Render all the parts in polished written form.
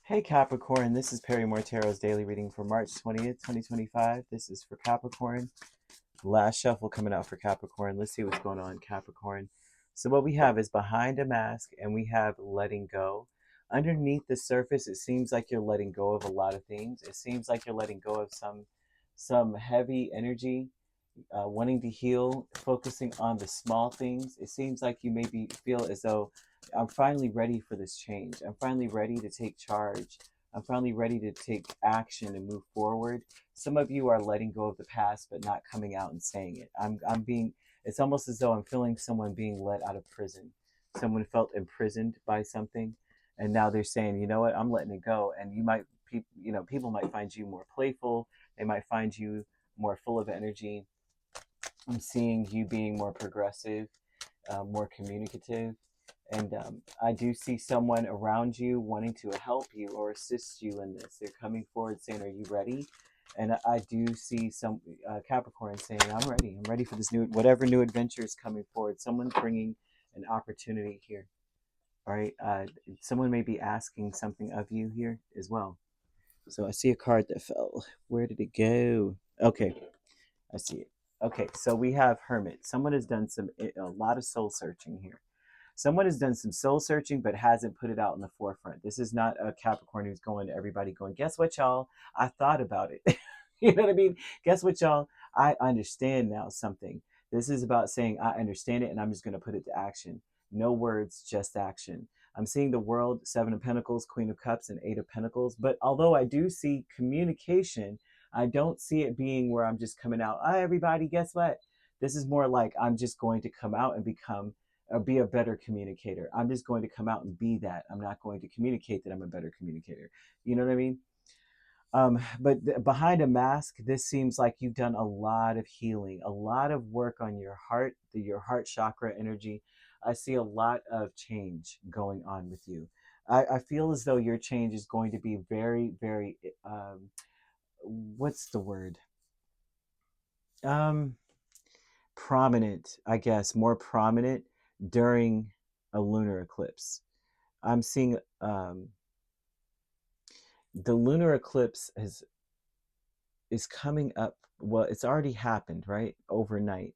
Hey Capricorn, this is Perrymore Tarot's daily reading for March 20th, 2025. This is for Capricorn. Last shuffle coming out for Capricorn. Let's see what's going on, Capricorn. So what we have is behind a mask and we have letting go. Underneath the surface, it seems like you're letting go of a lot of things. It seems like you're letting go of some heavy energy, wanting to heal, focusing on the small things. It seems like you maybe feel as though I'm finally ready for this change. I'm finally ready to take charge. I'm finally ready to take action and move forward. Some of you are letting go of the past, but not coming out and saying it. It's almost as though I'm feeling someone being let out of prison. Someone felt imprisoned by something, and now they're saying, you know what, I'm letting it go. And people might find you more playful. They might find you more full of energy. I'm seeing you being more progressive, more communicative. And I do see someone around you wanting to help you or assist you in this. They're coming forward saying, are you ready? And I do see some Capricorn saying, I'm ready. I'm ready for this whatever new adventure is coming forward. Someone's bringing an opportunity here. All right. Someone may be asking something of you here as well. So I see a card that fell. Where did it go? Okay. I see it. Okay, so we have Hermit. Someone has done a lot of soul searching here. Someone has done some soul searching but hasn't put it out in the forefront. This is not a Capricorn who's going to everybody going, guess what, y'all? I thought about it. You know what I mean? Guess what, y'all? I understand now something. This is about saying, I understand it and I'm just going to put it to action. No words, just action. I'm seeing the world, Seven of Pentacles, Queen of Cups, and Eight of Pentacles. But although I do see communication, I don't see it being where I'm just coming out, hi, everybody, guess what? This is more like I'm just going to come out and become or be a better communicator. I'm just going to come out and be that. I'm not going to communicate that I'm a better communicator. You know what I mean? But behind a mask, this seems like you've done a lot of healing, a lot of work on your heart, your heart chakra energy. I see a lot of change going on with you. I feel as though your change is going to be very, very, what's the word? Um, Prominent, I guess, more prominent during a lunar eclipse. I'm seeing the lunar eclipse is coming up. Well, it's already happened, right? Overnight.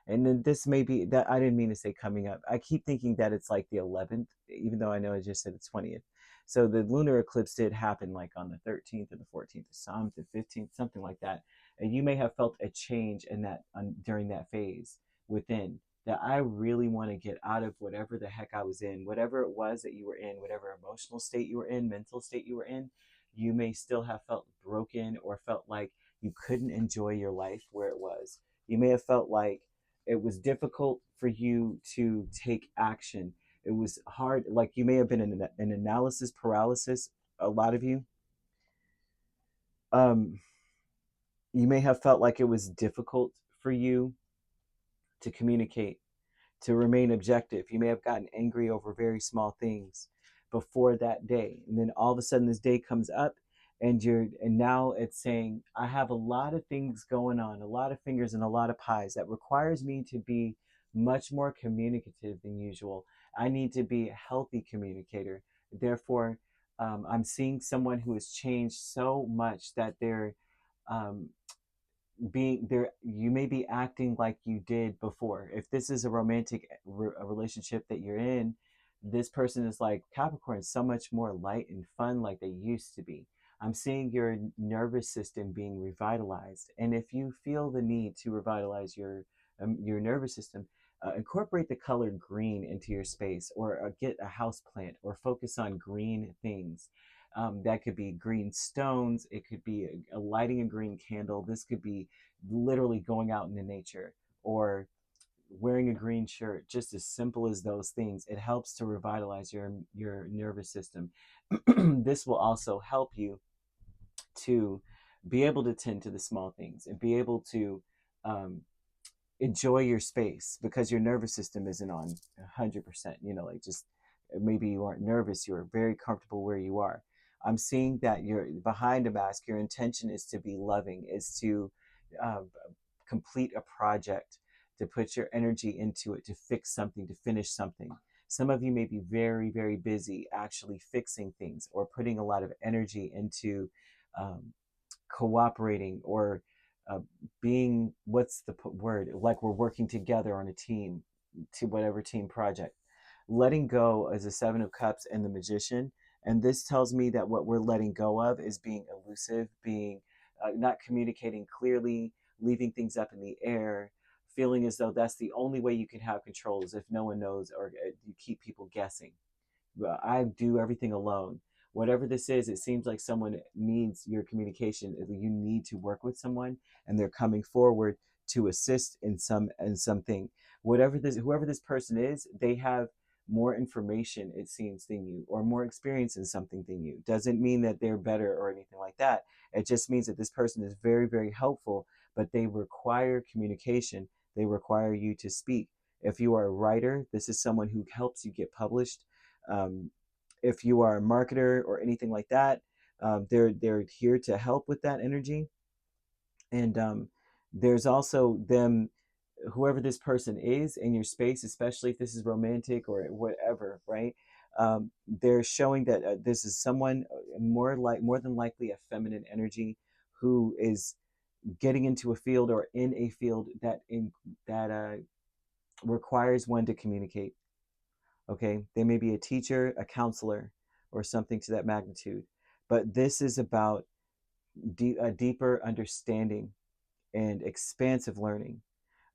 And then this may be that I didn't mean to say coming up. I keep thinking that it's like the 11th, even though I know I just said the 20th. So the lunar eclipse did happen like on the 13th or the 14th, or some the 15th, something like that. And you may have felt a change in that during that phase within that I really want to get out of whatever the heck I was in, whatever it was that you were in, whatever emotional state you were in, mental state you were in. You may still have felt broken or felt like you couldn't enjoy your life where it was. You may have felt like it was difficult for you to take action. It was hard, like you may have been in an analysis paralysis, a lot of you. Um, you may have felt like it was difficult for you to communicate, to remain objective. You may have gotten angry over very small things before that day. And then all of a sudden this day comes up and now it's saying, I have a lot of things going on, a lot of fingers and a lot of pies that requires me to be much more communicative than usual. I need to be a healthy communicator. Therefore, I'm seeing someone who has changed so much that they're um, being there. You may be acting like you did before. If this is a romantic a relationship that you're in, this person is like, Capricorn is so much more light and fun like they used to be. I'm seeing your nervous system being revitalized, and if you feel the need to revitalize your nervous system, incorporate the color green into your space, or get a house plant, or focus on green things. That could be green stones. It could be lighting a green candle. This could be literally going out into nature or wearing a green shirt. Just as simple as those things. It helps to revitalize your nervous system. This will also help you to be able to tend to the small things and be able to um, enjoy your space because your nervous system isn't on 100%. Like just maybe you aren't nervous, you're very comfortable where you are. I'm seeing that you're behind a mask. Your intention is to be loving, is to uh, complete a project, to put your energy into it, to fix something, to finish something. Some of you may be very, very busy actually fixing things or putting a lot of energy into cooperating or uh, being, what's the word, like we're working together on a team to whatever team project. Letting go is a Seven of Cups and the Magician, and this tells me that what we're letting go of is being elusive, being not communicating clearly, leaving things up in the air, feeling as though that's the only way you can have control, is if no one knows, or you keep people guessing. I do everything alone. Whatever this is, it seems like someone needs your communication. You need to work with someone, and they're coming forward to assist in something. Whatever this, whoever this person is, they have more information, it seems, than you, or more experience in something than you. Doesn't mean that they're better or anything like that. It just means that this person is very, very helpful, but they require communication. They require you to speak. If you are a writer, this is someone who helps you get published. Um, if you are a marketer or anything like that, they're here to help with that energy. And there's also them, whoever this person is in your space, especially if this is romantic or whatever, right? They're showing that this is someone more than likely a feminine energy who is getting into a field or in a field that requires one to communicate. Okay, they may be a teacher, a counselor, or something to that magnitude. But this is about a deeper understanding and expansive learning.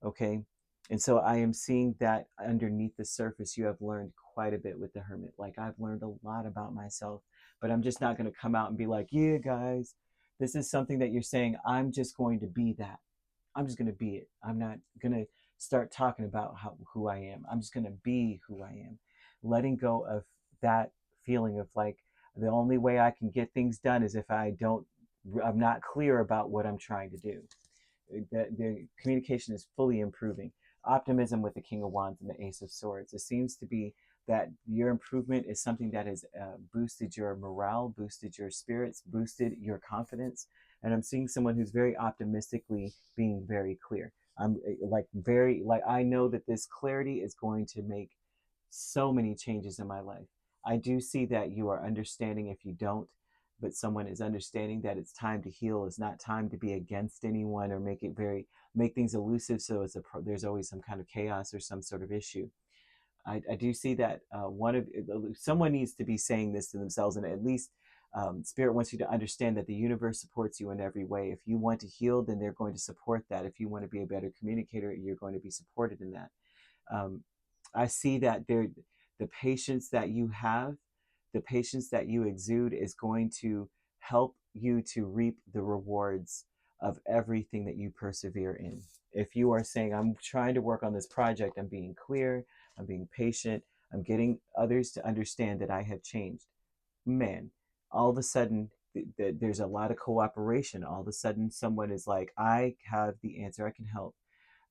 Okay, and so I am seeing that underneath the surface, you have learned quite a bit with the Hermit. Like, I've learned a lot about myself, but I'm just not going to come out and be like, yeah, guys, this is something that you're saying. I'm just going to be that. I'm just going to be it. I'm not going to start talking about who I am. I'm just going to be who I am. Letting go of that feeling of like, the only way I can get things done is if I'm not clear about what I'm trying to do. The communication is fully improving. Optimism with the King of Wands and the Ace of Swords. It seems to be that your improvement is something that has boosted your morale, boosted your spirits, boosted your confidence. And I'm seeing someone who's very optimistically being very clear. I'm like I know that this clarity is going to make so many changes in my life. I do see that you are understanding if you don't, but someone is understanding that it's time to heal. It's not time to be against anyone or make things elusive. So there's always some kind of chaos or some sort of issue. I do see that someone needs to be saying this to themselves, and at least Spirit wants you to understand that the universe supports you in every way. If you want to heal, then they're going to support that. If you want to be a better communicator, you're going to be supported in that. I see that the patience that you have, the patience that you exude is going to help you to reap the rewards of everything that you persevere in. If you are saying, I'm trying to work on this project, I'm being clear, I'm being patient, I'm getting others to understand that I have changed, man, all of a sudden there's a lot of cooperation. All of a sudden someone is like, I have the answer, I can help.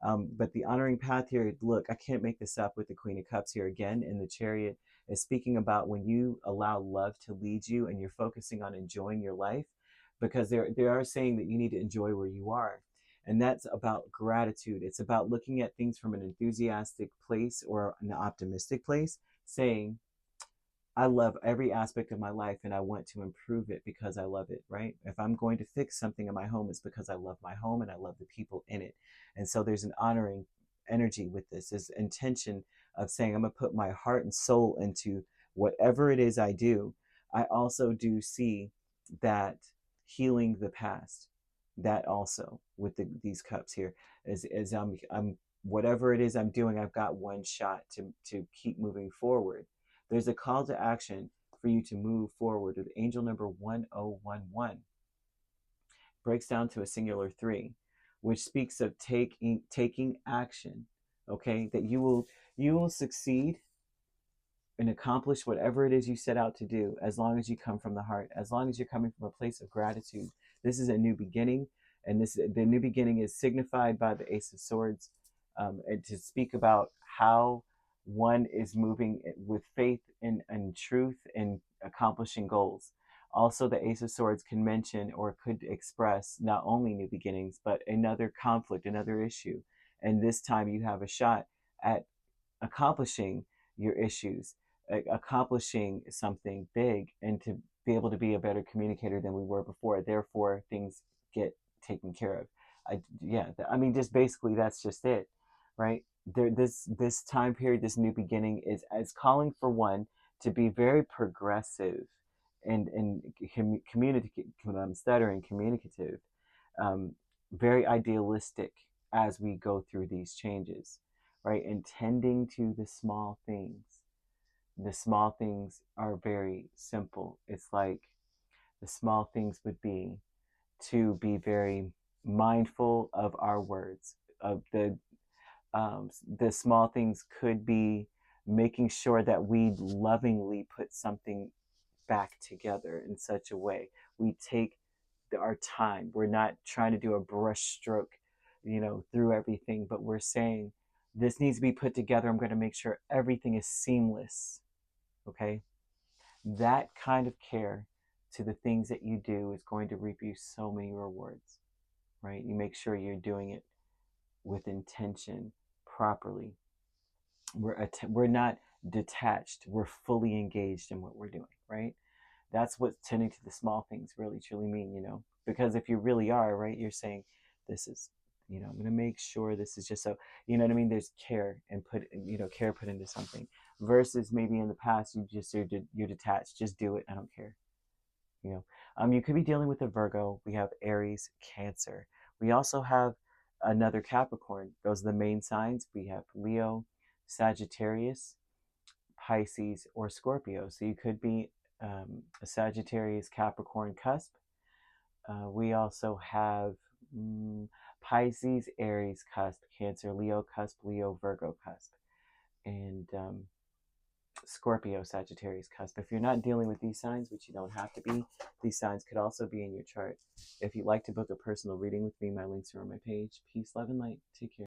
But the honoring path here, look, I can't make this up with the Queen of Cups here again in the Chariot, is speaking about when you allow love to lead you and you're focusing on enjoying your life, because they are saying that you need to enjoy where you are. And that's about gratitude. It's about looking at things from an enthusiastic place or an optimistic place, saying, I love every aspect of my life and I want to improve it because I love it, right? If I'm going to fix something in my home, it's because I love my home and I love the people in it. And so there's an honoring energy with this, this intention of saying, I'm going to put my heart and soul into whatever it is I do. I also do see that healing the past, that also with these cups here, is I'm whatever it is I'm doing, I've got one shot to keep moving forward. There's a call to action for you to move forward with angel number 1011. Breaks down to a singular 3, which speaks of taking action. Okay, that you will succeed and accomplish whatever it is you set out to do, as long as you come from the heart, as long as you're coming from a place of gratitude. This is a new beginning, and the new beginning is signified by the Ace of Swords, and to speak about how one is moving with faith and truth and accomplishing goals. Also, the Ace of Swords can mention or could express not only new beginnings, but another conflict, another issue. And this time you have a shot at accomplishing your issues, accomplishing something big, and to be able to be a better communicator than we were before. Therefore, things get taken care of. I mean, just basically that's just it, right? This time period, this new beginning is calling for one to be very progressive and communicative. I'm stuttering, communicative, um, very idealistic as we go through these changes, right? And tending to the small things. The small things are very simple. It's like the small things would be to be very mindful of our words. Of the small things could be making sure that we lovingly put something back together in such a way. We take our time. We're not trying to do a brush stroke, through everything, but we're saying this needs to be put together. I'm going to make sure everything is seamless. Okay? That kind of care to the things that you do is going to reap you so many rewards, right? You make sure you're doing it with intention, properly. We're not detached. We're fully engaged in what we're doing, right? That's what tending to the small things really truly mean, because if you really are, right, you're saying this is, I'm going to make sure this is just so, you know what I mean? There's care and care put into something versus maybe in the past, you're detached. Just do it. I don't care. You could be dealing with a Virgo. We have Aries, Cancer. We also have another Capricorn. Those are the main signs. We have Leo, Sagittarius, Pisces, or Scorpio. So you could be a Sagittarius, Capricorn cusp. We also have Pisces, Aries cusp, Cancer, Leo cusp, Leo, Virgo cusp, and Scorpio, Sagittarius cusp. If you're not dealing with these signs, which you don't have to be, these signs could also be in your chart. If you'd like to book a personal reading with me, my links are on my page. Peace, love, and light. Take care.